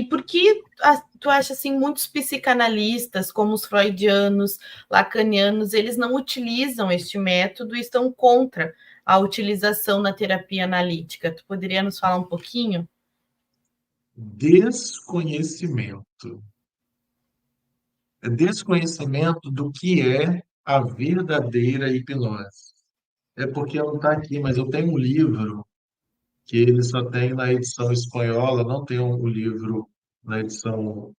E por que tu acha assim muitos psicanalistas, como os freudianos, lacanianos, eles não utilizam este método e estão contra a utilização na terapia analítica? Tu poderia nos falar um pouquinho? Desconhecimento. É desconhecimento do que é a verdadeira hipnose. É porque não está aqui, mas eu tenho um livro que ele só tem na edição espanhola, não tem o livro na edição,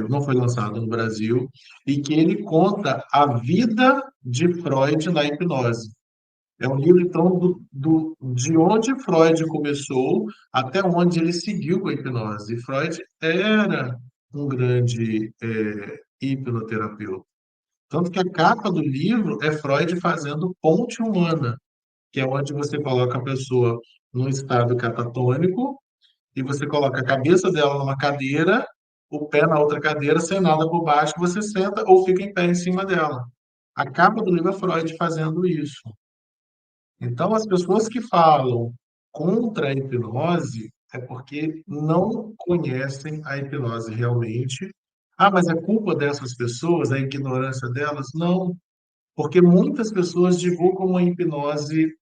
não foi lançado no Brasil, e que ele conta a vida de Freud na hipnose. É um livro, então, de onde Freud começou até onde ele seguiu com a hipnose. E Freud era um grande hipnoterapeuta. Tanto que a capa do livro é Freud fazendo ponte humana, que é onde você coloca a pessoa num estado catatônico e você coloca a cabeça dela numa cadeira, o pé na outra cadeira, sem nada por baixo, você senta ou fica em pé em cima dela. A capa do livro é Freud fazendo isso. Então, as pessoas que falam contra a hipnose é porque não conhecem a hipnose realmente. Ah, mas é culpa dessas pessoas, a ignorância delas? Não, porque muitas pessoas divulgam uma hipnose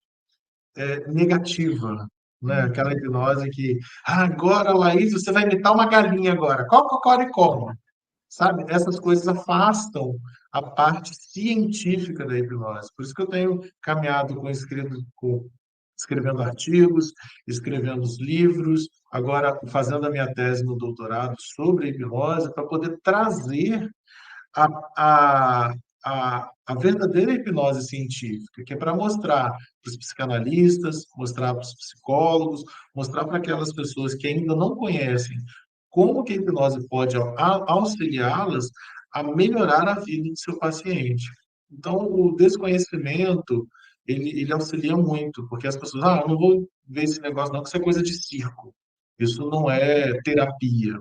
negativa, né? Aquela hipnose que, agora, Laís, você vai imitar uma galinha agora. Cocoricó, sabe? Essas coisas afastam a parte científica da hipnose. Por isso que eu tenho caminhado escrevendo artigos, escrevendo os livros, agora fazendo a minha tese no doutorado sobre a hipnose, para poder trazer a, a verdadeira hipnose científica, que é para mostrar para os psicanalistas, mostrar para os psicólogos, mostrar para aquelas pessoas que ainda não conhecem como que a hipnose pode auxiliá-las a melhorar a vida do seu paciente. Então, o desconhecimento, ele auxilia muito, porque as pessoas, eu não vou ver esse negócio não, que isso é coisa de circo. Isso não é terapia.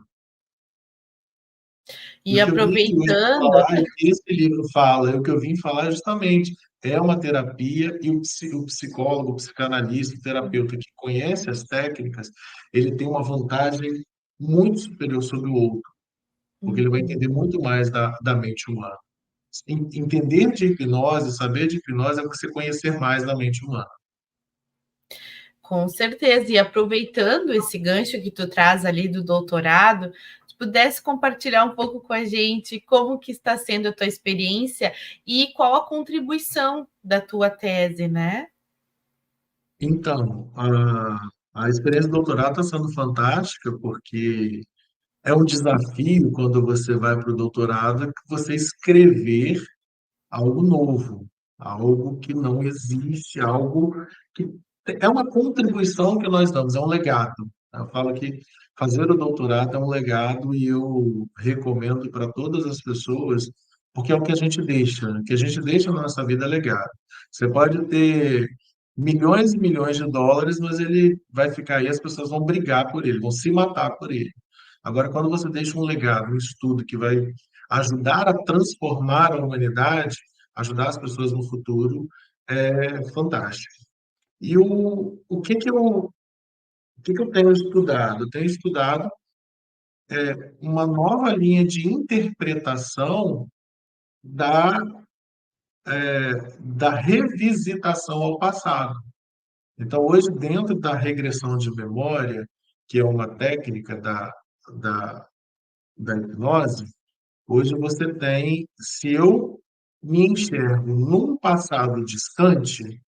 E E o que eu vim aqui hoje para aproveitando, falar, e o que esse livro fala, e o que eu vim falar é justamente, é uma terapia e o psicólogo, o psicanalista, o terapeuta que conhece as técnicas, ele tem uma vantagem muito superior sobre o outro, porque ele vai entender muito mais da mente humana. Entender de hipnose, saber de hipnose é você conhecer mais da mente humana. com certeza, e aproveitando esse gancho que tu traz ali do doutorado, se pudesse compartilhar um pouco com a gente como que está sendo a tua experiência e qual a contribuição da tua tese, né? Então, a experiência do doutorado está sendo fantástica, porque é um desafio quando você vai para o doutorado, que você escrever algo novo, algo que não existe, algo que é uma contribuição que nós damos, é um legado. Eu falo que fazer o doutorado é um legado e eu recomendo para todas as pessoas, porque é o que a gente deixa, né? O que a gente deixa na nossa vida é legado. Você pode ter milhões e milhões de dólares, mas ele vai ficar aí, as pessoas vão brigar por ele, vão se matar por ele. Agora, quando você deixa um legado, um estudo que vai ajudar a transformar a humanidade, ajudar as pessoas no futuro, é fantástico. E o que que eu tenho estudado? Eu tenho estudado uma nova linha de interpretação da, da revisitação ao passado. Então, hoje, dentro da regressão de memória, que é uma técnica da, da hipnose, hoje você tem, se eu me enxergo num passado distante,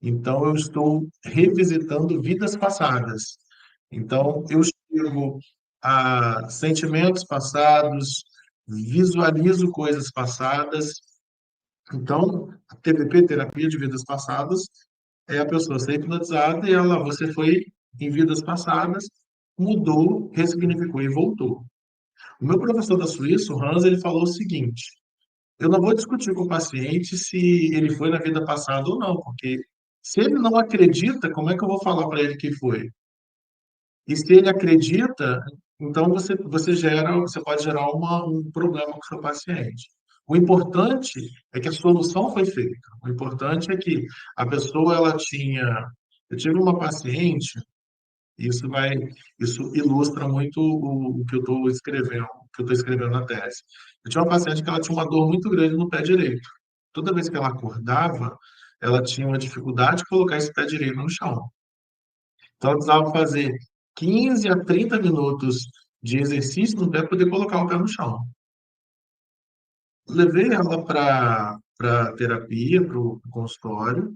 então eu estou revisitando vidas passadas. Então eu chego a sentimentos passados, visualizo coisas passadas. Então, a TVP, terapia de vidas passadas, é a pessoa ser hipnotizada e ela, você foi em vidas passadas, mudou, ressignificou e voltou. O meu professor da Suíça, o Hans, ele falou o seguinte: eu não vou discutir com o paciente se ele foi na vida passada ou não, porque se ele não acredita, como é que eu vou falar para ele que foi? E se ele acredita, então você pode gerar um problema com o seu paciente. O importante é que a solução foi feita. O importante é que a pessoa ela tinha. Eu tive uma paciente Isso ilustra muito o que eu estou escrevendo, na tese. Eu tinha uma paciente que ela tinha uma dor muito grande no pé direito. Toda vez que ela acordava, ela tinha uma dificuldade de colocar esse pé direito no chão. Então, ela precisava fazer 15 a 30 minutos de exercício no pé para poder colocar o pé no chão. Levei ela para terapia, para o consultório.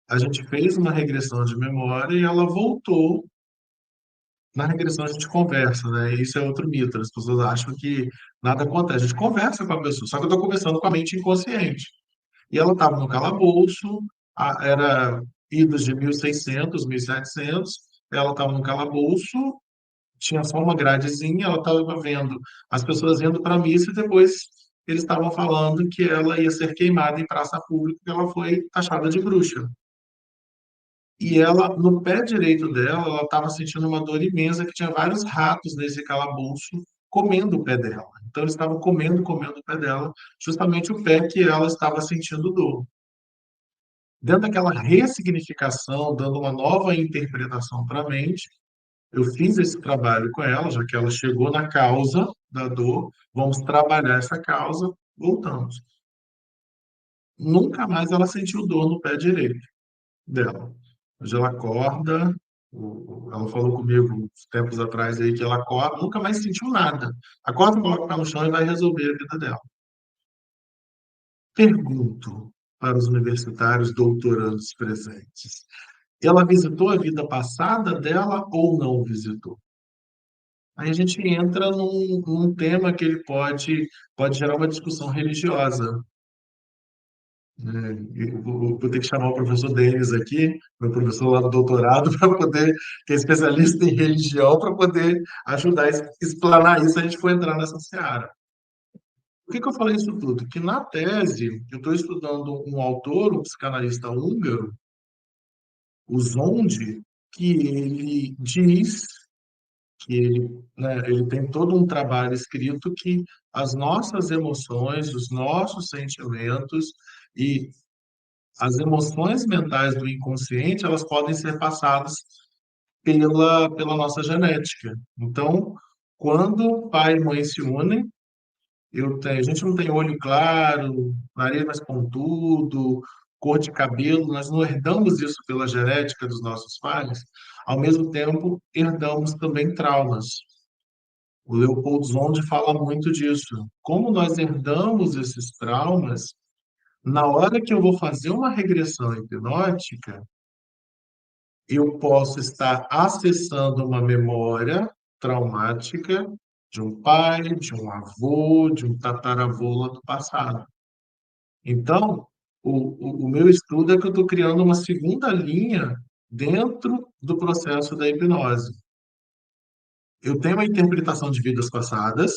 A gente fez uma regressão de memória e ela voltou. Na regressão a gente conversa, né? Isso é outro mito. As pessoas acham que nada acontece. A gente conversa com a pessoa, só que eu estou conversando com a mente inconsciente. E ela estava no calabouço, era idas de 1600, 1700. Ela estava no calabouço, tinha só uma gradezinha, ela estava vendo as pessoas indo para a missa e depois eles estavam falando que ela ia ser queimada em praça pública, que ela foi taxada de bruxa. E ela, no pé direito dela, ela estava sentindo uma dor imensa, que tinha vários ratos nesse calabouço comendo o pé dela. Então, eles estavam comendo o pé dela, justamente o pé que ela estava sentindo dor. Dentro daquela ressignificação, dando uma nova interpretação para a mente, eu fiz esse trabalho com ela, já que ela chegou na causa da dor, vamos trabalhar essa causa, voltamos. Nunca mais ela sentiu dor no pé direito dela. Hoje ela acorda, ela falou comigo uns tempos atrás aí que ela acorda, nunca mais sentiu nada. Acorda, coloca o pé no chão e vai resolver a vida dela. Pergunto para os universitários doutorandos presentes: ela visitou a vida passada dela ou não visitou? Aí a gente entra num tema que ele pode gerar uma discussão religiosa, né? Vou ter que chamar o professor Denis aqui, meu professor lá do doutorado, para poder, que é especialista em religião, para poder ajudar a explanar isso, se a gente for entrar nessa seara. Por que que eu falei isso tudo? Que na tese, eu estou estudando um autor, um psicanalista húngaro, o Zondi, que ele diz que ele tem todo um trabalho escrito que as nossas emoções, os nossos sentimentos e as emoções mentais do inconsciente, elas podem ser passadas pela nossa genética. Então, quando pai e mãe se unem, a gente não tem olho claro, nariz mais pontudo, cor de cabelo, nós não herdamos isso pela genética dos nossos pais. Ao mesmo tempo, herdamos também traumas. O Leopold Zonde fala muito disso. Como nós herdamos esses traumas, na hora que eu vou fazer uma regressão hipnótica, eu posso estar acessando uma memória traumática de um pai, de um avô, de um tataravô lá do passado. Então, o meu estudo é que eu estou criando uma segunda linha dentro do processo da hipnose. Eu tenho uma interpretação de vidas passadas,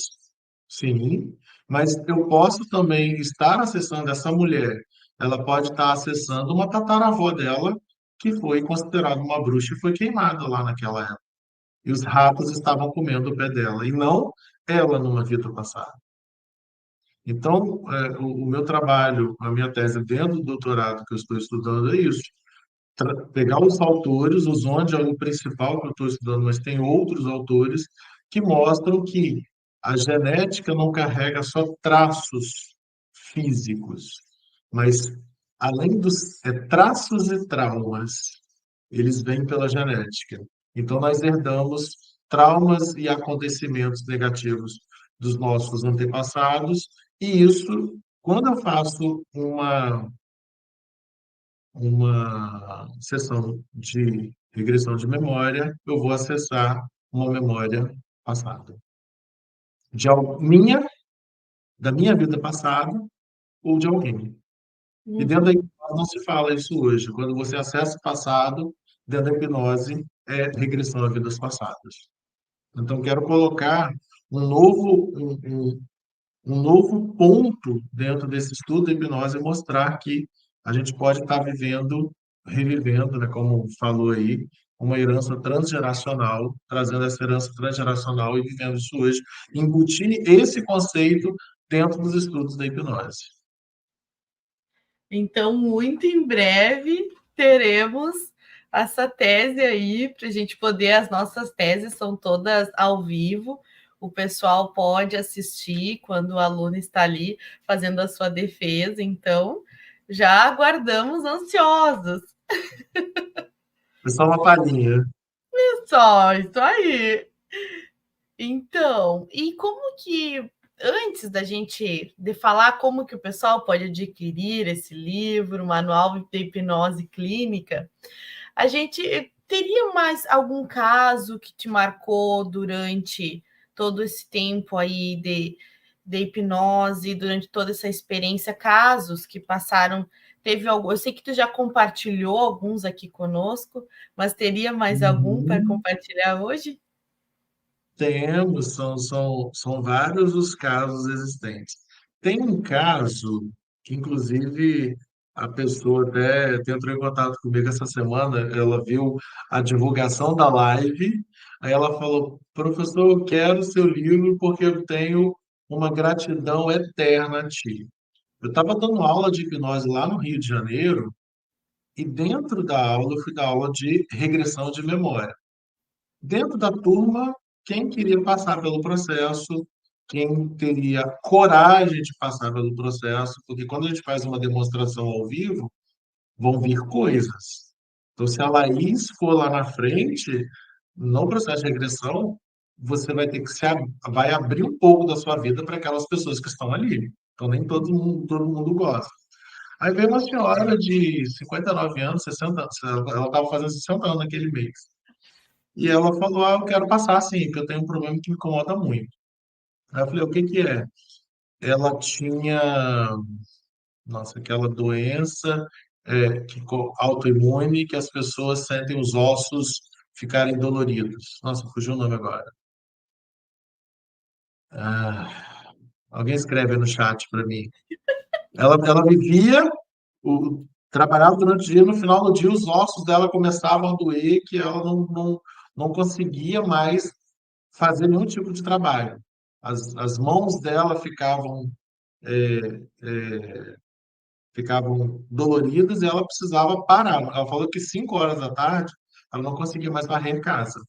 sim, mas eu posso também estar acessando essa mulher. Ela pode estar acessando uma tataravó dela, que foi considerada uma bruxa e foi queimada lá naquela época. E os ratos estavam comendo o pé dela, e não ela numa vida passada. Então, o meu trabalho, a minha tese dentro do doutorado que eu estou estudando é isso: pegar os autores, o Zonde é o principal que eu estou estudando, mas tem outros autores que mostram que a genética não carrega só traços físicos, mas além dos traços e traumas, eles vêm pela genética. Então, nós herdamos traumas e acontecimentos negativos dos nossos antepassados, e isso, quando eu faço uma sessão de regressão de memória, eu vou acessar uma memória passada, minha, da minha vida passada ou de alguém. E dentro da Uhum. hipnose não se fala isso hoje. Quando você acessa o passado, dentro da hipnose é regressão a vidas passadas. Então, quero colocar um novo ponto dentro desse estudo da hipnose e mostrar que a gente pode estar vivendo, revivendo, né, como falou aí, uma herança transgeracional, trazendo essa herança transgeracional e vivendo isso hoje, embutir esse conceito dentro dos estudos da hipnose. Então, muito em breve teremos essa tese aí para a gente poder. As nossas teses são todas ao vivo. O pessoal pode assistir quando o aluno está ali fazendo a sua defesa. Então, já aguardamos ansiosos. Foi só uma palhinha. Só isso aí. Então, e como que antes da gente de falar como que o pessoal pode adquirir esse livro, Manual de Hipnose Clínica, a gente teria mais algum caso que te marcou durante todo esse tempo aí de hipnose, durante toda essa experiência, casos que passaram, teve algum, eu sei que tu já compartilhou alguns aqui conosco, mas teria mais algum para Uhum. compartilhar hoje? Temos, são vários os casos existentes. Tem um caso que, inclusive, a pessoa até entrou em contato comigo essa semana, ela viu a divulgação da live, aí ela falou, professor, eu quero o seu livro porque eu tenho uma gratidão eterna a ti. Eu estava dando aula de hipnose lá no Rio de Janeiro, e dentro da aula eu fui dar aula de regressão de memória. Dentro da turma, quem queria passar pelo processo, quem teria coragem de passar pelo processo, porque quando a gente faz uma demonstração ao vivo, vão vir coisas. Então, se a Laís for lá na frente, no processo de regressão, você vai ter que vai abrir um pouco da sua vida para aquelas pessoas que estão ali. Então, nem todo mundo gosta. Aí veio uma senhora de 59 anos, 60 anos, ela estava fazendo 60 anos naquele mês. E ela falou: Ah, eu quero passar sim, porque eu tenho um problema que me incomoda muito. Aí eu falei: O que que é? Ela tinha, nossa, aquela doença autoimune que as pessoas sentem os ossos ficarem doloridos. Nossa, fugiu o nome agora. Ah, alguém escreve aí no chat para mim. Ela vivia, trabalhava durante o dia, no final do dia os ossos dela começavam a doer, que ela não conseguia mais fazer nenhum tipo de trabalho. As mãos dela ficavam doloridas e ela precisava parar. Ela falou que 5 horas da tarde ela não conseguia mais varrer a casa.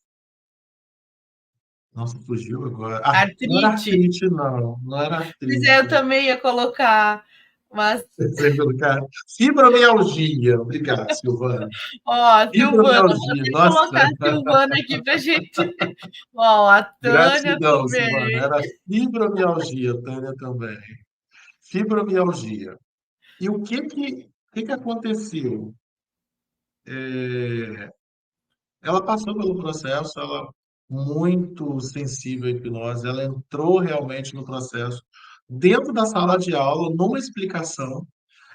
Nossa, fugiu agora. Ah, não era Artrite. artrite, não. Não era Pois é, eu artrite. também ia colocar, mas, Segundo cara. Fibromialgia. Obrigado, Silvana. ó, Silvana, vou Fibromialgia. ter que Nossa, colocar a Silvana aqui pra gente. Ó, a Tânia gratidão, Silvana. também. Era fibromialgia, Tânia também. Fibromialgia. E o que que aconteceu? Ela passou pelo processo, ela muito sensível à hipnose, ela entrou realmente no processo. Dentro da sala de aula, numa explicação,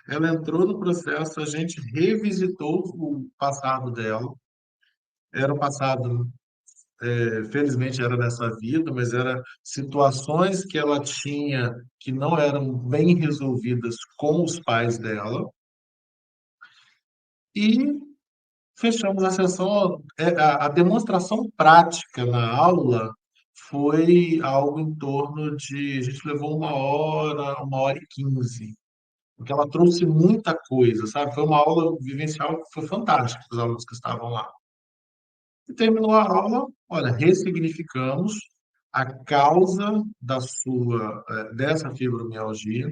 ela entrou no processo, a gente revisitou o passado dela. Era um passado, felizmente era nessa vida, mas era situações que ela tinha que não eram bem resolvidas com os pais dela. E fechamos a sessão. A demonstração prática na aula foi algo em torno de. A gente levou 1 hora e 15, porque ela trouxe muita coisa, sabe? Foi uma aula vivencial que foi fantástica para os alunos que estavam lá. E terminou a aula, olha, ressignificamos a causa dessa fibromialgia,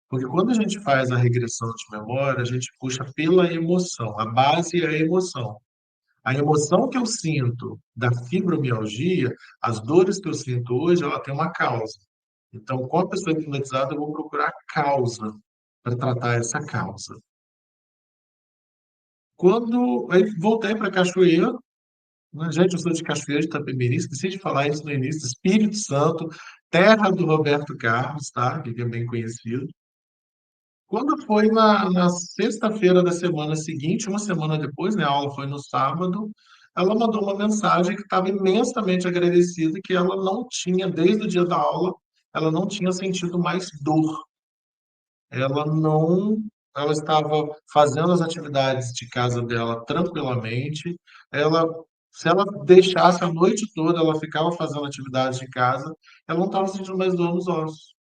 porque quando a gente faz a regressão de memória, a gente puxa pela emoção, a base é a emoção. A emoção que eu sinto da fibromialgia, as dores que eu sinto hoje, ela tem uma causa. Então, com a pessoa hipnotizada, eu vou procurar a causa para tratar essa causa. Aí voltei para Cachoeira, né? Gente, eu sou de Cachoeira de Itapemirim, esqueci de falar isso no início, Espírito Santo, terra do Roberto Carlos, tá? Que é bem conhecido. Quando foi na sexta-feira da semana seguinte, uma semana depois, né, a aula foi no sábado, ela mandou uma mensagem que estava imensamente agradecida, que ela não tinha, desde o dia da aula, ela não tinha sentido mais dor. Ela não, ela estava fazendo as atividades de casa dela tranquilamente. Ela, se ela deixasse a noite toda, ela ficava fazendo atividades de casa, ela não estava sentindo mais dor nos ossos.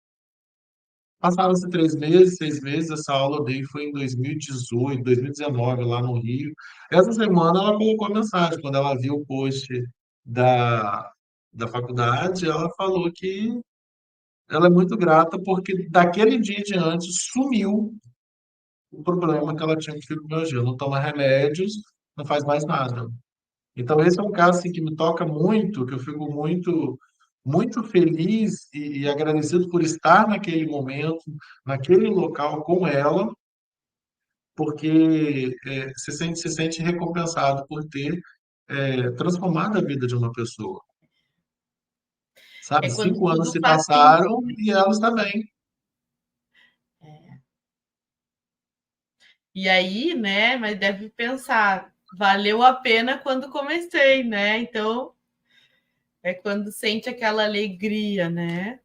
Passaram-se 3 meses, 6 meses, essa aula eu dei foi em 2018, 2019, lá no Rio. Essa semana ela colocou a mensagem, quando ela viu o post da, da faculdade, ela falou que ela é muito grata porque daquele dia em diante sumiu o problema que ela tinha com fibromialgia. Não toma remédios, não faz mais nada. Então, esse é um caso assim, que me toca muito, que eu fico muito feliz e agradecido por estar naquele momento, naquele local com ela, porque se sente recompensado por ter transformado a vida de uma pessoa. Sabe? É quando 5 anos tudo se faz passaram sentido. e ela está bem. É. E aí, né, mas deve pensar, valeu a pena quando comecei, né? Então, é quando sente aquela alegria, né?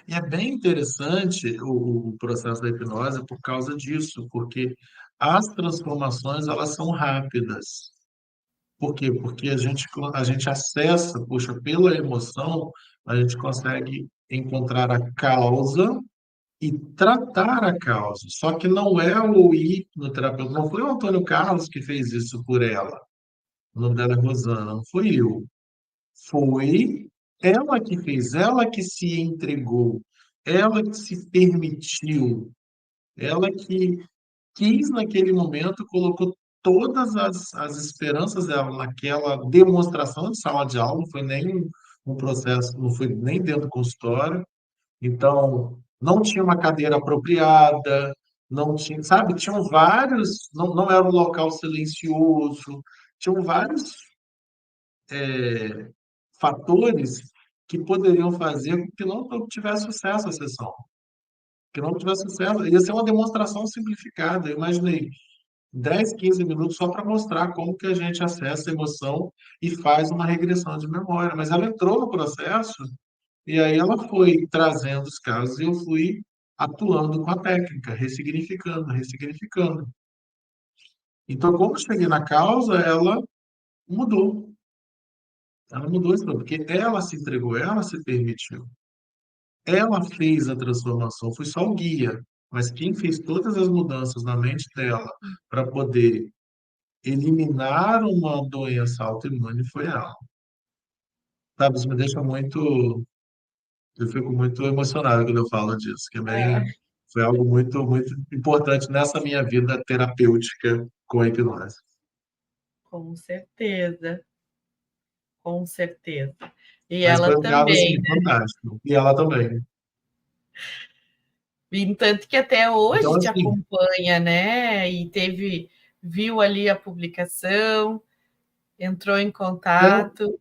E é bem interessante o processo da hipnose por causa disso, porque as transformações elas são rápidas. Por quê? Porque a gente acessa, puxa, pela emoção, a gente consegue encontrar a causa e tratar a causa. Só que não é o hipnoterapeuta, não foi o Antônio Carlos que fez isso por ela. O nome dela é Rosana, não fui eu. Foi ela que fez, ela que se entregou, ela que se permitiu, ela que quis naquele momento, colocou todas as esperanças dela naquela demonstração de sala de aula, não foi nem um processo, não foi nem dentro do consultório, então não tinha uma cadeira apropriada, não tinha, sabe, tinham vários, não era um local silencioso, tinham vários fatores que poderiam fazer com que não tivesse sucesso a sessão, que não tivesse sucesso. Ia ser uma demonstração simplificada. Eu imaginei 10, 15 minutos só para mostrar como que a gente acessa a emoção e faz uma regressão de memória. Mas ela entrou no processo e aí ela foi trazendo os casos e eu fui atuando com a técnica, ressignificando, ressignificando. Então, como eu cheguei na causa, mudou. Ela mudou isso, porque ela se entregou, ela se permitiu. Ela fez a transformação, foi só o guia, mas quem fez todas as mudanças na mente dela para poder eliminar uma doença autoimune foi ela. Sabe, isso me deixa eu fico muito emocionado quando eu falo disso, que é Ah, bem, foi algo muito importante nessa minha vida terapêutica com a hipnose. com certeza, com certeza. E Mas ela foi um caso também, assim né? fantástico. E ela também. E tanto que até Então hoje te assim, acompanha, né? E viu ali a publicação, entrou em é, contato.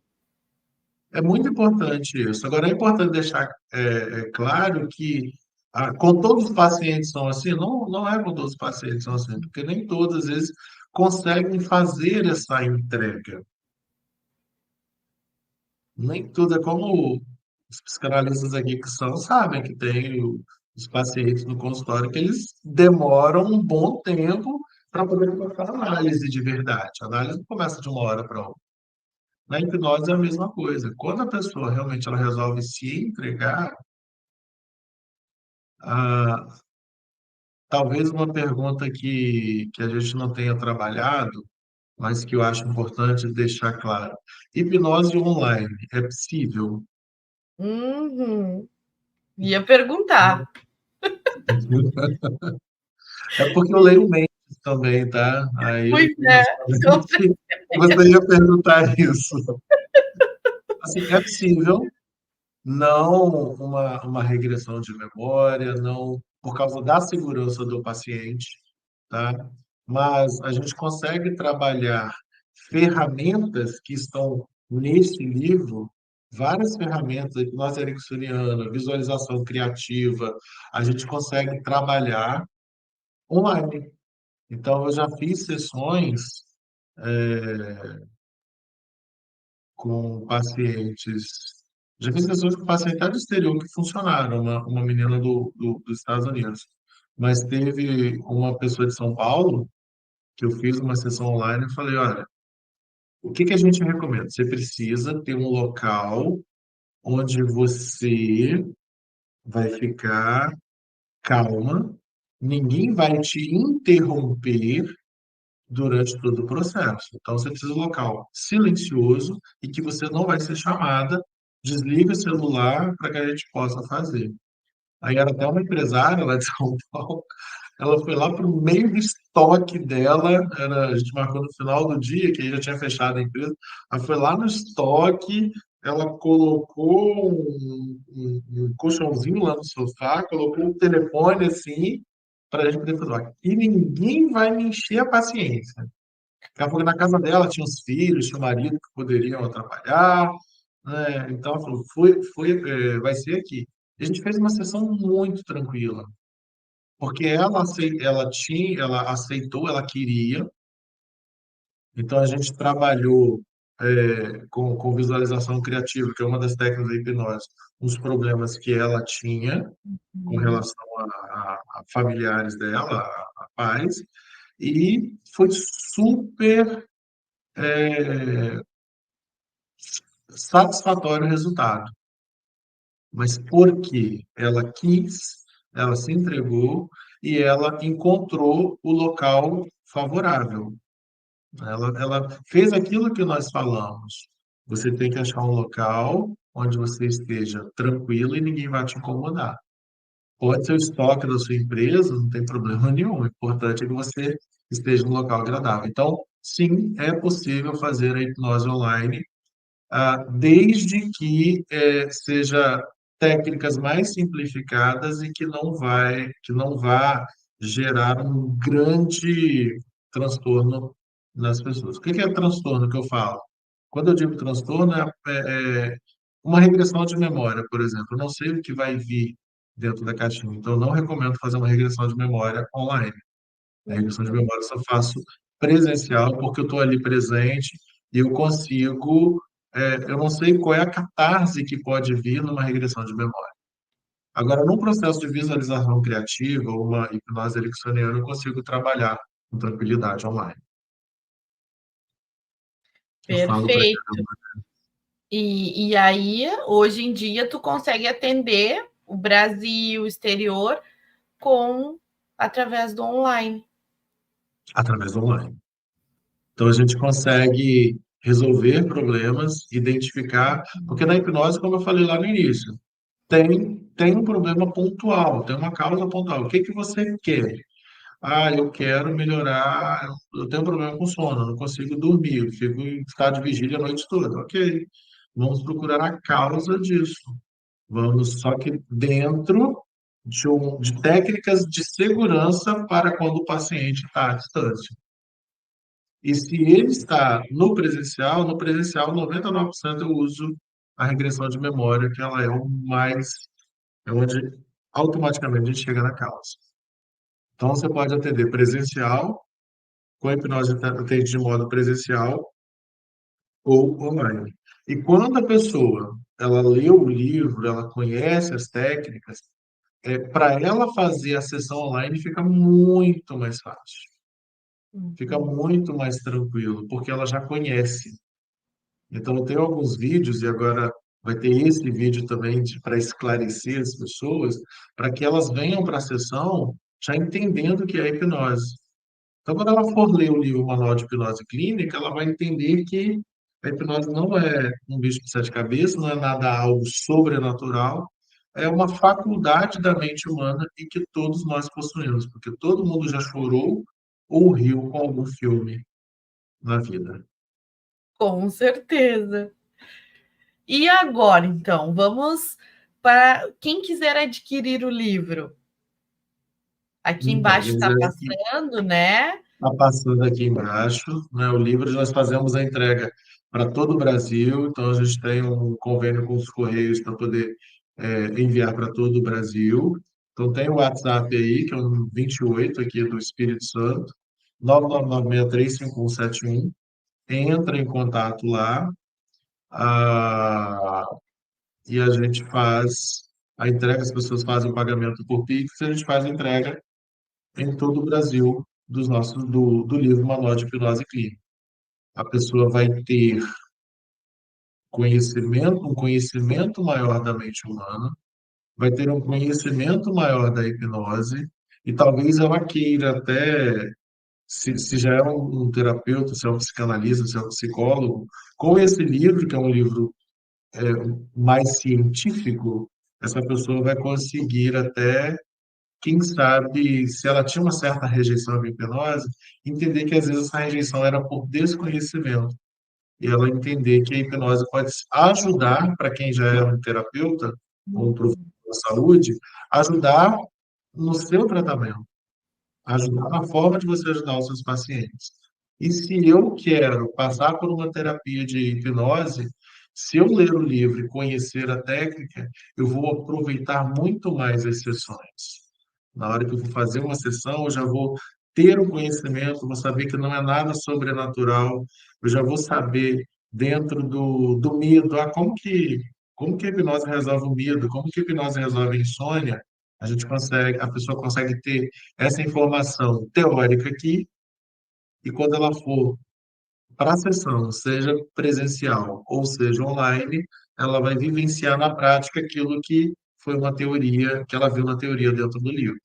é muito importante isso. Agora, é importante deixar claro que com todos os pacientes são assim, não é com todos os pacientes são assim, porque nem todos, às vezes, conseguem fazer essa entrega. Nem tudo é como os psicanalistas aqui que são, sabem que tem os pacientes no consultório que eles demoram um bom tempo para poder colocar análise de verdade. A análise não começa de uma hora para outra. Na hipnose é a mesma coisa. Quando a pessoa realmente ela resolve se entregar, ah, talvez uma pergunta que a gente não tenha trabalhado, mas que eu acho importante deixar claro. Hipnose online é possível? Uhum. Ia perguntar. É porque eu leio mentes também, tá? Aí Pois eu é, com justamente gostaria de perguntar isso. Assim, é possível, não uma regressão de memória, não por causa da segurança do paciente, tá? Mas a gente consegue trabalhar ferramentas que estão nesse livro, várias ferramentas, hipnose ericksoniana, visualização criativa, a gente consegue trabalhar online. Então, eu já fiz sessões com pacientes, já fiz sessões com pacientes até do exterior que funcionaram, uma menina dos Estados Unidos. Mas teve uma pessoa de São Paulo que eu fiz uma sessão online e falei, olha, o que que a gente recomenda? Você precisa ter um local onde você vai ficar. calma, ninguém vai te interromper durante todo o processo. Então, você precisa de um local silencioso e que você não vai ser chamada. Desliga o celular para que a gente possa fazer. Aí era até uma empresária lá de São Paulo, ela foi lá para o meio do estoque dela, a gente marcou no final do dia, que aí já tinha fechado a empresa, ela foi lá no estoque, ela colocou um colchãozinho lá no sofá, colocou um telefone assim, para a gente poder fazer. "Ó, e ninguém vai me encher a paciência." Daqui a pouco na casa dela tinha os filhos, tinha o marido que poderiam atrapalhar, né? Então, ela falou, vai ser aqui. E a gente fez uma sessão muito tranquila, porque ela aceitou, ela queria. Então, a gente trabalhou com visualização criativa, que é uma das técnicas da hipnose, os problemas que ela tinha com Uhum. relação a familiares dela, a pais, e foi super satisfatório o resultado. Mas porque ela quis, ela se entregou e ela encontrou o local favorável. Ela fez aquilo que nós falamos. Você tem que achar um local onde você esteja tranquilo e ninguém vai te incomodar. Pode ser o estoque da sua empresa, não tem problema nenhum. O importante é que você esteja num local agradável. Então, sim, é possível fazer a hipnose online, desde que seja técnicas mais simplificadas e que não vá gerar um grande transtorno nas pessoas. O que é transtorno que eu falo? Quando eu digo transtorno, é uma regressão de memória, por exemplo. Eu não sei o que vai vir dentro da caixinha, então eu não recomendo fazer uma regressão de memória online. A regressão de Uhum. memória eu só faço presencial, porque eu estou ali presente e eu consigo. Eu não sei qual é a catarse que pode vir numa regressão de memória. Agora, num processo de visualização criativa, ou uma hipnose ericksoniana, eu consigo trabalhar com tranquilidade online. Eu falo para Perfeito. E aí, hoje em dia, tu consegue atender o Brasil, o exterior, com através do online. através do online. Então, a gente consegue resolver problemas, identificar, porque na hipnose, como eu falei lá no início, tem um problema pontual, tem uma causa pontual. O que que você quer? Eu quero melhorar. Eu tenho um problema com sono, eu não consigo dormir, eu fico em estado de vigília a noite toda. Ok, vamos procurar a causa disso. Vamos, só que dentro de técnicas de segurança para quando o paciente está à distância. E se ele está no presencial, 99% eu uso a regressão de memória, que ela é o mais, é onde automaticamente a gente chega na causa. Então, você pode atender presencial, com a hipnose atende de modo presencial ou online. E quando a pessoa ela leu o livro, ela conhece as técnicas, para ela fazer a sessão online fica muito mais fácil, fica Uhum. muito mais tranquilo, porque ela já conhece. Então, eu tenho alguns vídeos, e agora vai ter esse vídeo também para esclarecer as pessoas, para que elas venham para a sessão já entendendo o que é hipnose. Então, quando ela for ler o livro Manual de Hipnose Clínica, ela vai entender que a hipnose não é um bicho de sete cabeças, não é nada algo sobrenatural, é uma faculdade da mente humana e que todos nós possuímos, porque todo mundo já chorou ou riu com algum filme na vida. Com certeza. E agora, então, vamos para quem quiser adquirir o livro. Aqui Então, embaixo quer está dizer, passando, né? está passando aqui embaixo, né, o livro, nós fazemos a entrega para todo o Brasil, então a gente tem um convênio com os Correios para poder enviar para todo o Brasil. Então tem o WhatsApp aí, que é o 28 aqui do Espírito Santo, 999635171. Entra em contato lá, ah, e a gente faz a entrega, as pessoas fazem o pagamento por Pix, e a gente faz a entrega em todo o Brasil do livro Manual de Hipnose Clínica. A pessoa vai ter um conhecimento maior da mente humana, vai ter um conhecimento maior da hipnose e talvez ela queira até, se já é um terapeuta, se é um psicanalista, se é um psicólogo, com esse livro, que é um livro mais científico, essa pessoa vai conseguir até, quem sabe, se ela tinha uma certa rejeição à hipnose, entender que às vezes essa rejeição era por desconhecimento. E ela entender que a hipnose pode ajudar, para quem já é um terapeuta ou um profissional da saúde, ajudar no seu tratamento, ajudar na forma de você ajudar os seus pacientes. E se eu quero passar por uma terapia de hipnose, se eu ler o livro e conhecer a técnica, eu vou aproveitar muito mais as sessões. Na hora que eu vou fazer uma sessão, eu já vou ter o conhecimento, vou saber que não é nada sobrenatural, eu já vou saber dentro do medo, como que a hipnose resolve o medo, como que a hipnose resolve a insônia, a pessoa consegue ter essa informação teórica aqui, e quando ela for para a sessão, seja presencial ou seja online, ela vai vivenciar na prática aquilo que foi uma teoria, que ela viu na teoria dentro do livro.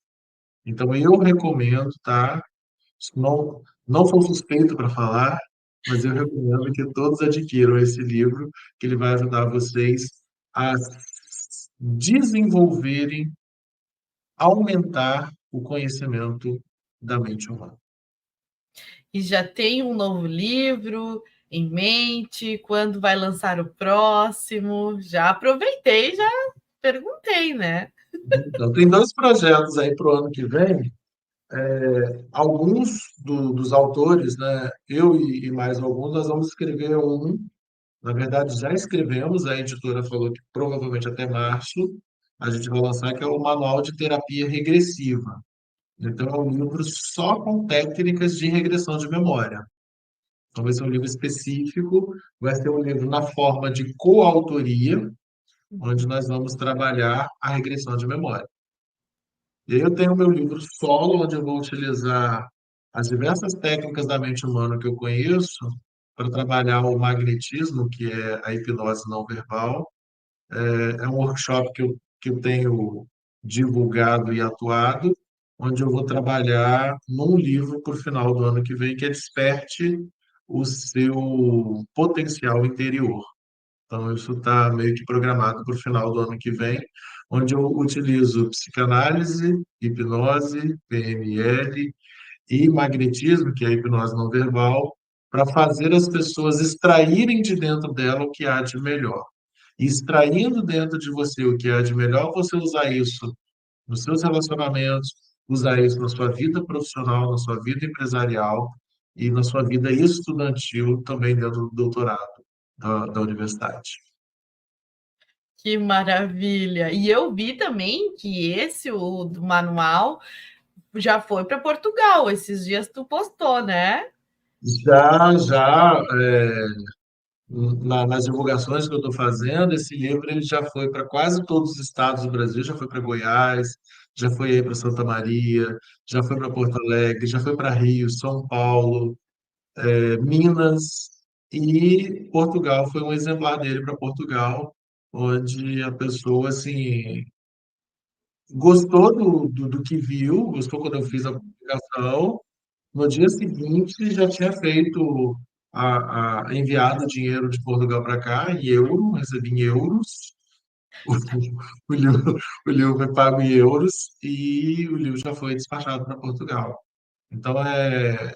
Então, eu recomendo, tá? Não sou suspeito para falar, mas eu recomendo que todos adquiram esse livro, que ele vai ajudar vocês a desenvolverem, aumentar o conhecimento da mente humana. E já tem um novo livro em mente? Quando vai lançar o próximo? Já aproveitei, já perguntei, né? Então, tem dois projetos aí para o ano que vem. Alguns dos autores, né, eu e mais alguns, nós vamos escrever um. Na verdade, já escrevemos, a editora falou que provavelmente até março a gente vai lançar, que é o Manual de Terapia Regressiva. Então, é um livro só com técnicas de regressão de memória. Então, vai ser um livro específico, vai ser um livro na forma de coautoria, onde nós vamos trabalhar a regressão de memória. E aí eu tenho o meu livro solo, onde eu vou utilizar as diversas técnicas da mente humana que eu conheço para trabalhar o magnetismo, que é a hipnose não verbal. É um workshop que eu tenho divulgado e atuado, onde eu vou trabalhar num livro por final do ano que vem, que é Desperte o seu potencial interior. Então, isso está meio que programado para o final do ano que vem, onde eu utilizo psicanálise, hipnose, PNL e magnetismo, que é a hipnose não verbal, para fazer as pessoas extraírem de dentro dela o que há de melhor. E extraindo dentro de você o que há de melhor, você usar isso nos seus relacionamentos, usar isso na sua vida profissional, na sua vida empresarial e na sua vida estudantil, também dentro do doutorado da universidade. Que maravilha! E eu vi também que esse, o do manual, já foi para Portugal. Esses dias tu postou, né? Já, nas divulgações que eu estou fazendo, esse livro ele já foi para quase todos os estados do Brasil, já foi para Goiás, já foi aí para Santa Maria, já foi para Porto Alegre, já foi para Rio, São Paulo, Minas e Portugal. Foi um exemplar dele para Portugal, onde a pessoa assim gostou do que viu, gostou quando eu fiz a publicação. No dia seguinte, já tinha feito enviado dinheiro de Portugal para cá, em euro, recebi em euros. O, o livro foi pago em euros e o livro já foi despachado para Portugal. Então, é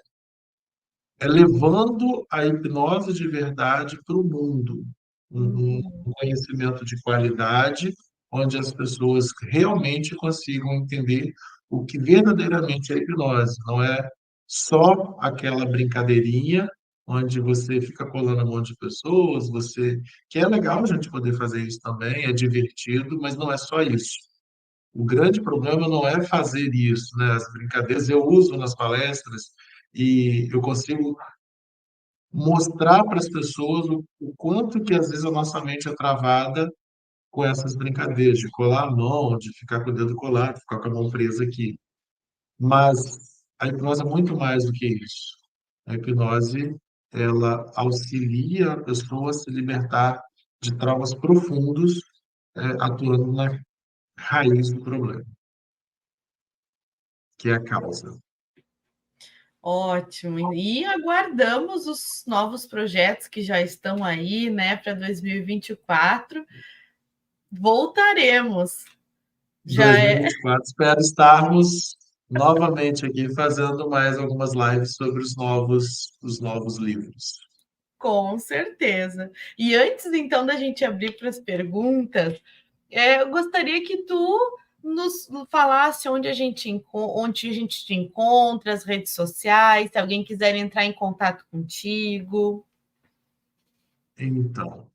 levando a hipnose de verdade para o mundo, um conhecimento de qualidade, onde as pessoas realmente consigam entender o que verdadeiramente é hipnose. Não é só aquela brincadeirinha onde você fica colando um monte de pessoas, que é legal a gente poder fazer isso também, é divertido, mas não é só isso. O grande problema não é fazer isso, né? As brincadeiras eu uso nas palestras e eu consigo mostrar para as pessoas o quanto que às vezes a nossa mente é travada com essas brincadeiras, de colar a mão, de ficar com o dedo colado, de ficar com a mão presa aqui. Mas a hipnose é muito mais do que isso. A hipnose, ela auxilia a pessoa a se libertar de traumas profundos, atuando na raiz do problema, que é a causa. Ótimo. E aguardamos os novos projetos que já estão aí, né, para 2024. Voltaremos. Já é 2024, espero estarmos novamente aqui fazendo mais algumas lives sobre os novos livros. com certeza. E antes então da gente abrir para as perguntas, eu gostaria que tu nos falasse onde a gente te encontra, as redes sociais, se alguém quiser entrar em contato contigo. Então,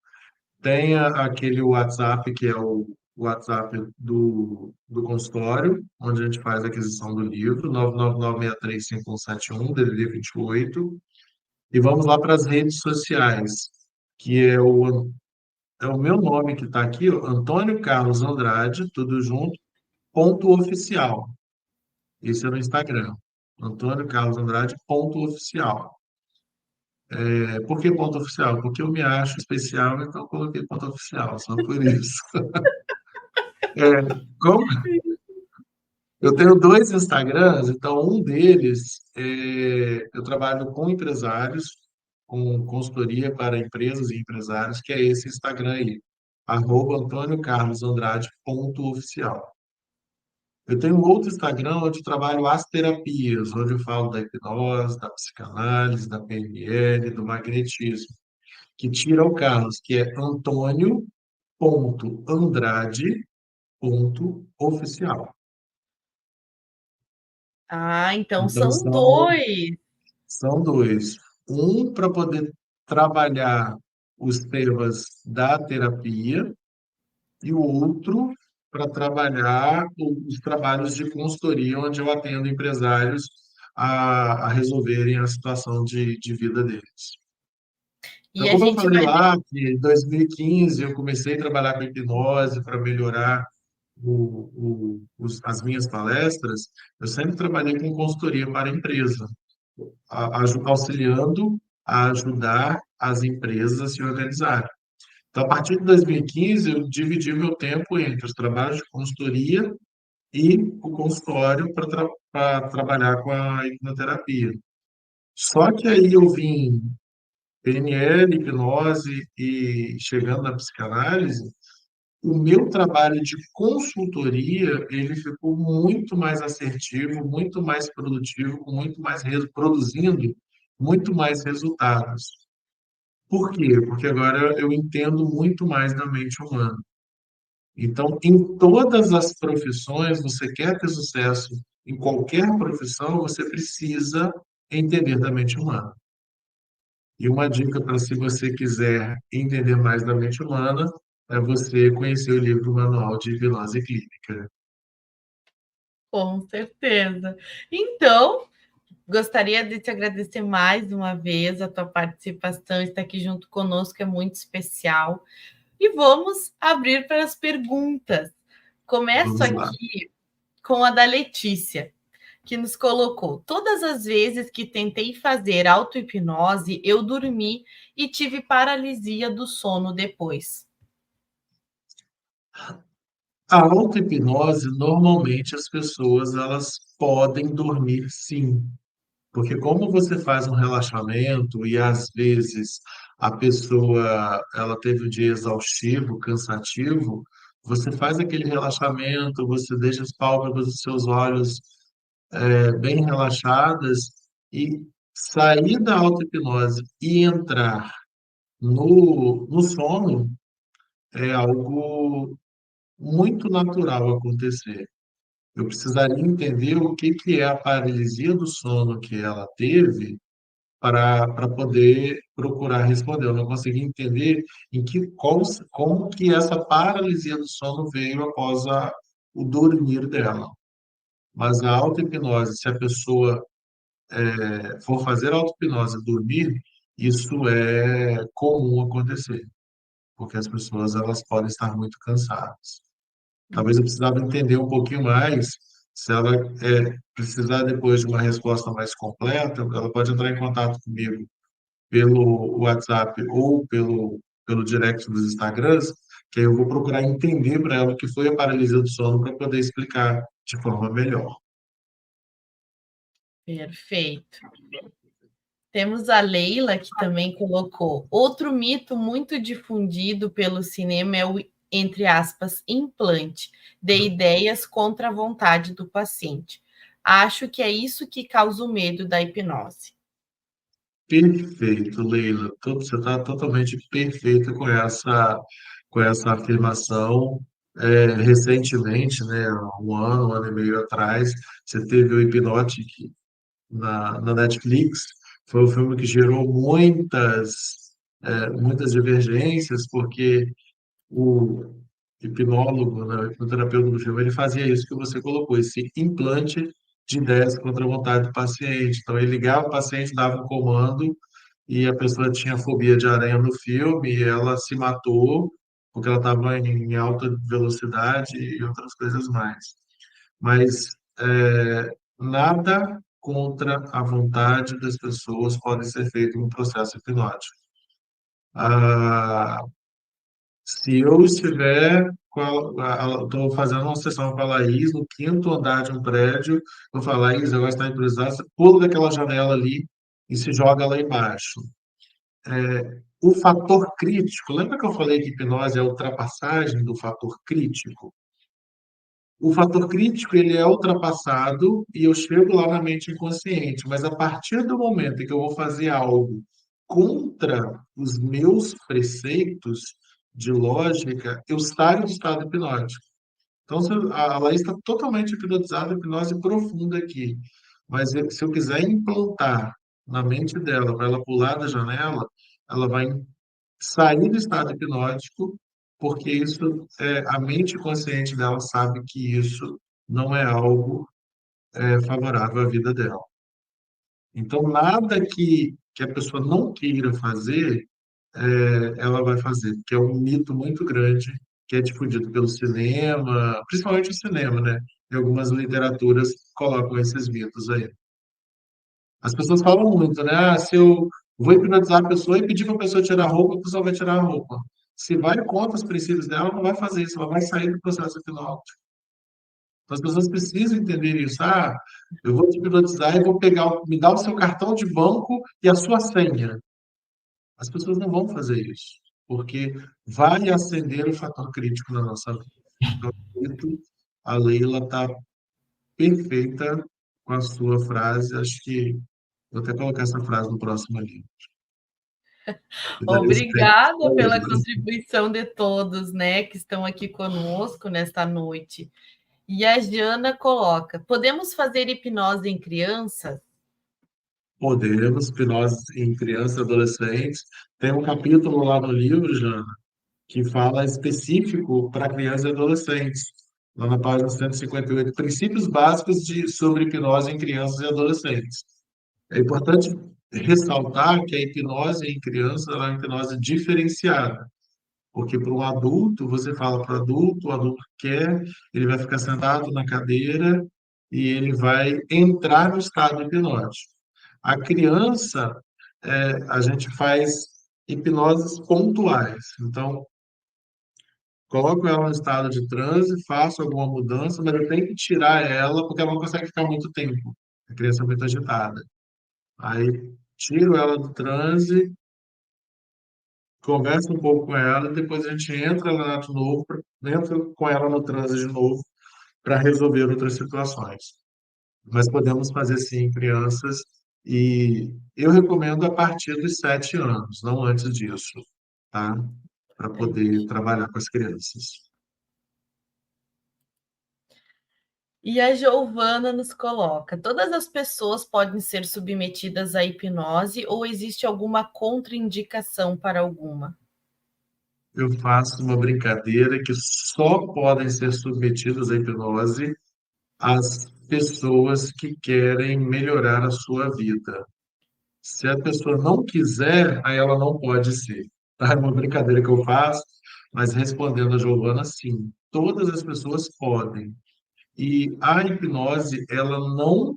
tenha aquele WhatsApp que é o WhatsApp do consultório, onde a gente faz a aquisição do livro, 999635171, DDD 28. E vamos lá para as redes sociais, que é o meu nome que está aqui, ó, Antônio Carlos Andrade, tudo junto, ponto oficial. Esse é no Instagram. Antônio Carlos Andrade, ponto oficial. Por que ponto oficial? Porque eu me acho especial, então eu coloquei ponto oficial, só por isso. Como eu tenho dois Instagrams, então um deles eu trabalho com empresários, com consultoria para empresas e empresários, que é esse Instagram aí, Antônio Carlos Andrade, ponto oficial. Eu tenho um outro Instagram onde eu trabalho as terapias, onde eu falo da hipnose, da psicanálise, da PNL, do magnetismo, que tira o Carlos, que é Antônio.andrade.oficial. Ah, então Então, são são, dois. são dois. Um para poder trabalhar os temas da terapia e o outro para trabalhar os trabalhos de consultoria, onde eu atendo empresários a resolverem a situação de vida deles. Então, E a como eu gente falei vai. lá, que em 2015 eu comecei a trabalhar com hipnose para melhorar as minhas palestras, eu sempre trabalhei com consultoria para a empresa, auxiliando a ajudar as empresas a se organizarem. Então, a partir de 2015, eu dividi meu tempo entre os trabalhos de consultoria e o consultório para trabalhar com a hipnoterapia. Só que aí eu vim PNL, hipnose e chegando na psicanálise, o meu trabalho de consultoria, ele ficou muito mais assertivo, muito mais produtivo, com muito mais produzindo muito mais resultados. Por quê? Porque agora eu entendo muito mais da mente humana. Então, em todas as profissões, você quer ter sucesso em qualquer profissão, você precisa entender da mente humana. E uma dica para se você quiser entender mais da mente humana é você conhecer o livro Manual de Hipnose Clínica. Com certeza. Então, gostaria de te agradecer mais uma vez a tua participação, estar aqui junto conosco é muito especial. E vamos abrir para as perguntas. Começo Vamos lá. aqui com a da Letícia, que nos colocou: todas as vezes que tentei fazer auto-hipnose, eu dormi e tive paralisia do sono depois. A auto-hipnose, normalmente as pessoas elas podem dormir sim, porque como você faz um relaxamento e às vezes a pessoa ela teve um dia exaustivo, cansativo, você faz aquele relaxamento, você deixa as pálpebras dos seus olhos bem relaxadas e sair da auto-hipnose e entrar no sono é algo muito natural acontecer. Eu precisaria entender o que que é a paralisia do sono que ela teve para poder procurar responder. Eu não consegui entender como que essa paralisia do sono veio após o dormir dela. Mas a auto-hipnose, se a pessoa for fazer auto-hipnose e dormir, isso é comum acontecer, porque as pessoas elas podem estar muito cansadas. Talvez eu precisava entender um pouquinho mais, se ela precisar depois de uma resposta mais completa, ela pode entrar em contato comigo pelo WhatsApp ou pelo direct dos Instagrams, que aí eu vou procurar entender para ela o que foi a paralisia do sono para poder explicar de forma melhor. Perfeito. Temos a Leila, que também colocou: outro mito muito difundido pelo cinema é o, entre aspas, implante de ideias contra a vontade do paciente. Acho que é isso que causa o medo da hipnose. Perfeito, Leila. Você está totalmente perfeita com essa afirmação. Recentemente, né, um ano e meio atrás, você teve o Hypnotic na Netflix. Foi um filme que gerou muitas divergências, porque o hipnólogo, né, o hipnoterapeuta do filme, ele fazia isso que você colocou, esse implante de ideias contra a vontade do paciente. Então, ele ligava o paciente, dava um comando, e a pessoa tinha fobia de aranha no filme, e ela se matou porque ela estava em alta velocidade e outras coisas mais. Mas nada contra a vontade das pessoas pode ser feito no processo hipnótico. Ah, se eu estiver estou fazendo uma sessão com a Laís no quinto andar de um prédio, eu falo, Laís, eu gosto de improvisar, você pula daquela janela ali e se joga lá embaixo. O fator crítico, lembra que eu falei que hipnose é a ultrapassagem do fator crítico? O fator crítico ele é ultrapassado e eu chego lá na mente inconsciente, mas a partir do momento em que eu vou fazer algo contra os meus preceitos de lógica, eu saio do estado hipnótico. Então, a Laís está totalmente hipnotizada, hipnose profunda aqui. Mas se eu quiser implantar na mente dela, para ela pular da janela, ela vai sair do estado hipnótico, porque isso a mente consciente dela sabe que isso não é algo favorável à vida dela. Então, nada que a pessoa não queira fazer, ela vai fazer, porque é um mito muito grande que é difundido pelo cinema, principalmente o cinema, né? E algumas literaturas colocam esses mitos aí. As pessoas falam muito, né? Ah, se eu vou hipnotizar a pessoa e pedir para a pessoa tirar a roupa, a pessoa vai tirar a roupa. Se vai contra os princípios dela, não vai fazer isso, ela vai sair do processo hipnótico. Então, as pessoas precisam entender isso. Ah, eu vou te hipnotizar e vou pegar, me dar o seu cartão de banco e a sua senha. As pessoas não vão fazer isso, porque vai acender o fator crítico na nossa vida. Então, acredito, a Leila está perfeita com a sua frase. Acho que vou até colocar essa frase no próximo livro. Obrigada pela contribuição de todos, né, que estão aqui conosco nesta noite. E a Jana coloca: podemos fazer hipnose em crianças? Podemos, hipnose em crianças e adolescentes. Tem um capítulo lá no livro, Jana, que fala específico para crianças e adolescentes. Lá na página 158, princípios básicos sobre hipnose em crianças e adolescentes. É importante ressaltar que a hipnose em crianças ela é uma hipnose diferenciada, porque para um adulto, você fala para o adulto quer, ele vai ficar sentado na cadeira e ele vai entrar no estado hipnótico. A criança, a gente faz hipnoses pontuais. Então, coloco ela no estado de transe, faço alguma mudança, mas eu tenho que tirar ela porque ela não consegue ficar muito tempo. A criança é muito agitada. Aí tiro ela do transe, converso um pouco com ela, depois a gente entra lá de novo, entra com ela no transe de novo para resolver outras situações. Mas podemos fazer sim em crianças e eu recomendo a partir dos 7 anos, não antes disso, tá? Para poder trabalhar com as crianças. E a Giovana nos coloca: todas as pessoas podem ser submetidas à hipnose ou existe alguma contraindicação para alguma? Eu faço uma brincadeira que só podem ser submetidas à hipnose as pessoas que querem melhorar a sua vida. Se a pessoa não quiser, aí ela não pode ser. Tá? É uma brincadeira que eu faço, mas respondendo a Giovana, sim, todas as pessoas podem. E a hipnose, ela não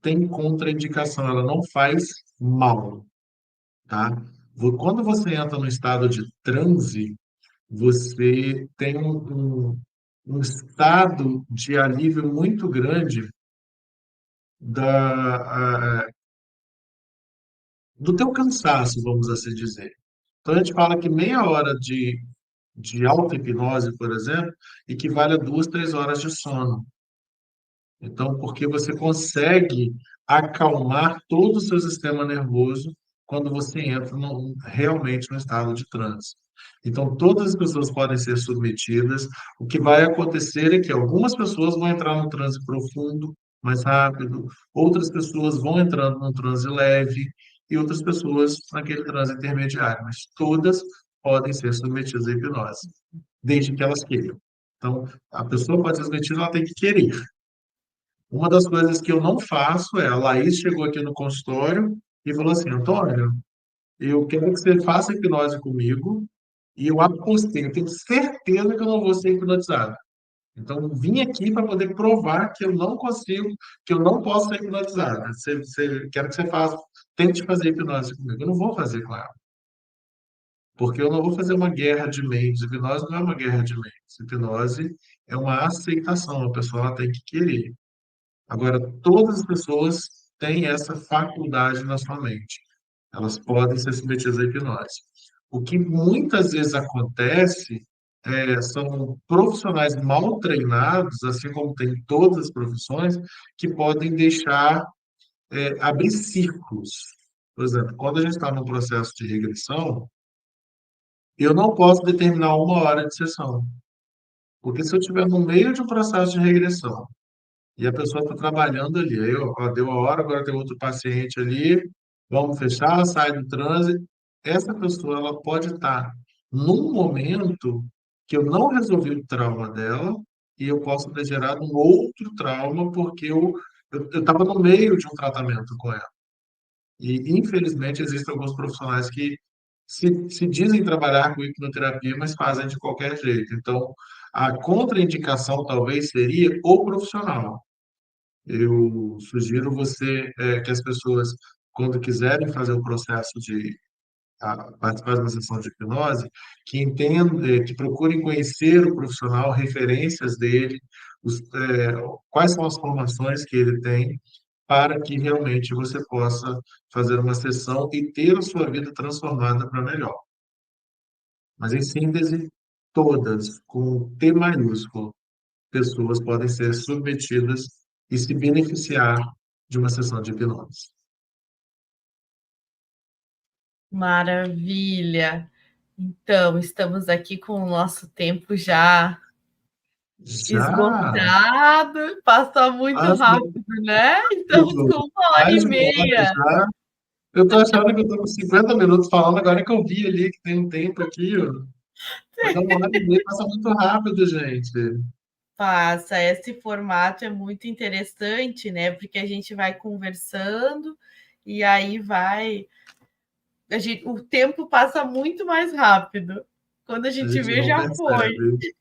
tem contraindicação, ela não faz mal, tá? Quando você entra no estado de transe, você tem um estado de alívio muito grande do teu cansaço, vamos assim dizer. Então, a gente fala que meia hora de auto-hipnose, por exemplo, equivale a 2, 3 horas de sono. Então, porque você consegue acalmar todo o seu sistema nervoso quando você entra realmente no estado de transe. Então, todas as pessoas podem ser submetidas. O que vai acontecer é que algumas pessoas vão entrar no transe profundo mais rápido, outras pessoas vão entrando no transe leve e outras pessoas naquele transe intermediário, mas todas podem ser submetidas à hipnose, desde que elas queiram. Então, a pessoa pode ser submetida, ela tem que querer. Uma das coisas que eu não faço é, a Laís chegou aqui no consultório e falou assim, Antônio, eu quero que você faça hipnose comigo e eu apostei, eu tenho certeza que eu não vou ser hipnotizado. Então, eu vim aqui para poder provar que eu não consigo, que eu não posso ser hipnotizado. Quero que você faça, tente fazer hipnose comigo. Eu não vou fazer, claro, porque eu não vou fazer uma guerra de mentes. Hipnose não é uma guerra de mentes. Hipnose é uma aceitação, a pessoa ela tem que querer. Agora, todas as pessoas têm essa faculdade na sua mente. Elas podem ser submetidas à hipnose. O que muitas vezes acontece são profissionais mal treinados, assim como tem em todas as profissões, que podem deixar abrir círculos. Por exemplo, quando a gente está num processo de regressão, eu não posso determinar uma hora de sessão. Porque se eu estiver no meio de um processo de regressão e a pessoa está trabalhando ali. Aí, ó, deu a hora, agora tem outro paciente ali, vamos fechar, sai do trânsito. Essa pessoa ela pode estar num momento que eu não resolvi o trauma dela e eu posso ter gerado um outro trauma porque eu estava no meio de um tratamento com ela. E, infelizmente, existem alguns profissionais que se dizem trabalhar com hipnoterapia, mas fazem de qualquer jeito. Então, a contraindicação talvez seria o profissional. Eu sugiro que as pessoas, quando quiserem fazer o processo de participar de uma sessão de hipnose, que entendam, que procurem conhecer o profissional, referências dele, quais são as formações que ele tem, para que realmente você possa fazer uma sessão e ter a sua vida transformada para melhor. Mas, em síntese, todas, com T maiúsculo, pessoas podem ser submetidas e se beneficiar de uma sessão de hipnose. Maravilha. Então, estamos aqui com o nosso tempo já Já, esgotado, passou muito mas rápido, né? Estamos com uma hora mais e de uma hora meia. já. Eu estou achando que eu estou com 50 minutos falando, agora que eu vi ali que tem um tempo aqui, ó. Mas é uma hora e meia, passa muito rápido, gente. Passa, esse formato é muito interessante, né? Porque a gente vai conversando e aí o tempo passa muito mais rápido. Quando a A gente gente vê, não já foi. percebe,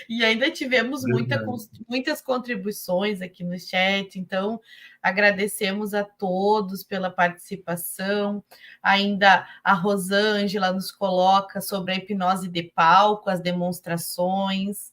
E ainda tivemos verdade. muitas contribuições aqui no chat, então agradecemos a todos pela participação. Ainda a Rosângela nos coloca sobre a hipnose de palco, as demonstrações,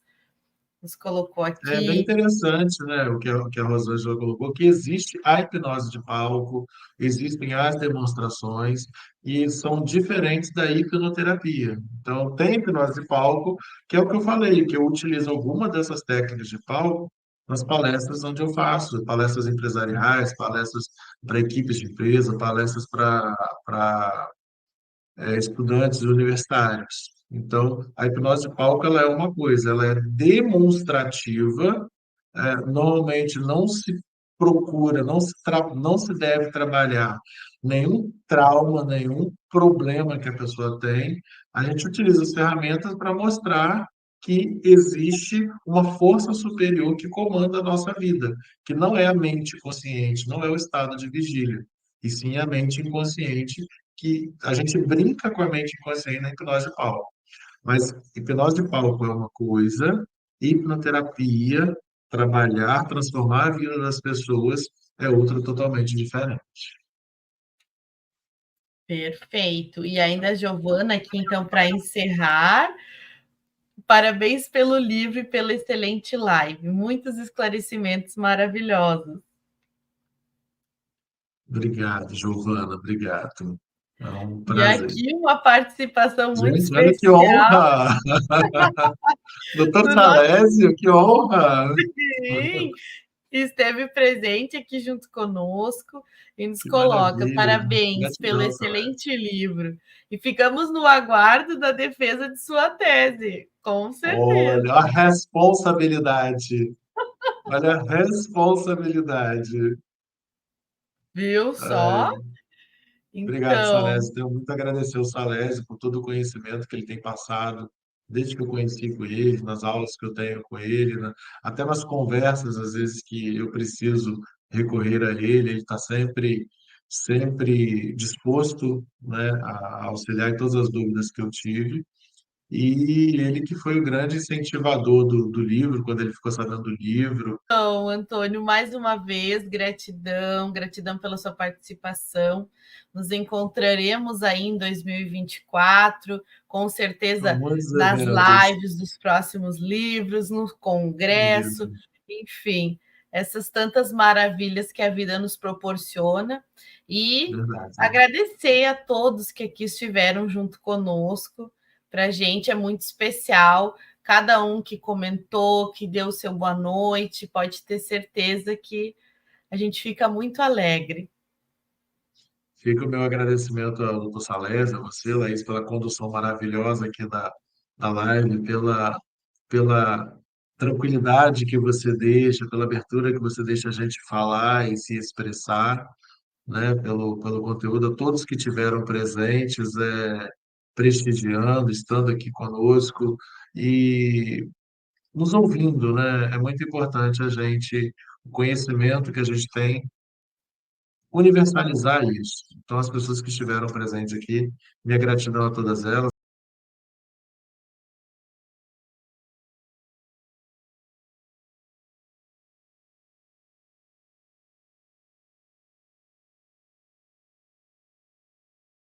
nos colocou É bem aqui. interessante, né, o que a Rosângela colocou, que existe a hipnose de palco, existem as demonstrações, e são diferentes da hipnoterapia. Então, tem hipnose de palco, que é o que eu falei, que eu utilizo alguma dessas técnicas de palco nas palestras onde eu faço, palestras empresariais, palestras para equipes de empresa, palestras para estudantes universitários. Então, a hipnose de palco ela é uma coisa, ela é demonstrativa, normalmente não se procura, não se deve trabalhar nenhum trauma, nenhum problema que a pessoa tem. A gente utiliza as ferramentas para mostrar que existe uma força superior que comanda a nossa vida, que não é a mente consciente, não é o estado de vigília, e sim a mente inconsciente, que a gente brinca com a mente inconsciente na hipnose de palco. Mas hipnose de palco é uma coisa, hipnoterapia, trabalhar, transformar a vida das pessoas é outra totalmente diferente. Perfeito. E ainda, Giovana, aqui então, para encerrar, parabéns pelo livro e pela excelente live. Muitos esclarecimentos maravilhosos. Obrigado, Giovana, obrigado. É um E prazer. aqui uma participação muito Gente, olha que especial. honra! Doutor Do nosso Salésio, que honra! Sim, esteve presente aqui junto conosco e nos Que coloca maravilha! parabéns pelo Gratidão, Salésio. excelente livro. E ficamos no aguardo da defesa de sua tese, com certeza. Olha a responsabilidade. Olha a responsabilidade. Viu só? Ai, obrigado, Então, Salésio. Tenho muito a agradecer ao Salésio por todo o conhecimento que ele tem passado, desde que eu conheci com ele, nas aulas que eu tenho com ele, até nas conversas, às vezes, que eu preciso recorrer a ele está sempre disposto, né, a auxiliar em todas as dúvidas que eu tive. E ele que foi o grande incentivador do livro, quando ele ficou sabendo do livro. Antônio, mais uma vez, gratidão, gratidão pela sua participação. Nos encontraremos aí em 2024, com São certeza muitos nas eventos. lives dos próximos livros, no congresso, Isso, enfim, essas tantas maravilhas que a vida nos proporciona. E verdade. agradecer a todos que aqui estiveram junto conosco. Para a gente é muito especial cada um que comentou, que deu seu boa noite, pode ter certeza que a gente fica muito alegre. Fica o meu agradecimento ao doutor Salés, a você, Laís, pela condução maravilhosa aqui da live, pela tranquilidade que você deixa, pela abertura que você deixa a gente falar e se expressar, né, pelo conteúdo, a todos que tiveram presentes, prestigiando, estando aqui conosco e nos ouvindo, né? É muito importante o conhecimento que a gente tem, universalizar isso. Então, as pessoas que estiveram presentes aqui, minha gratidão a todas elas.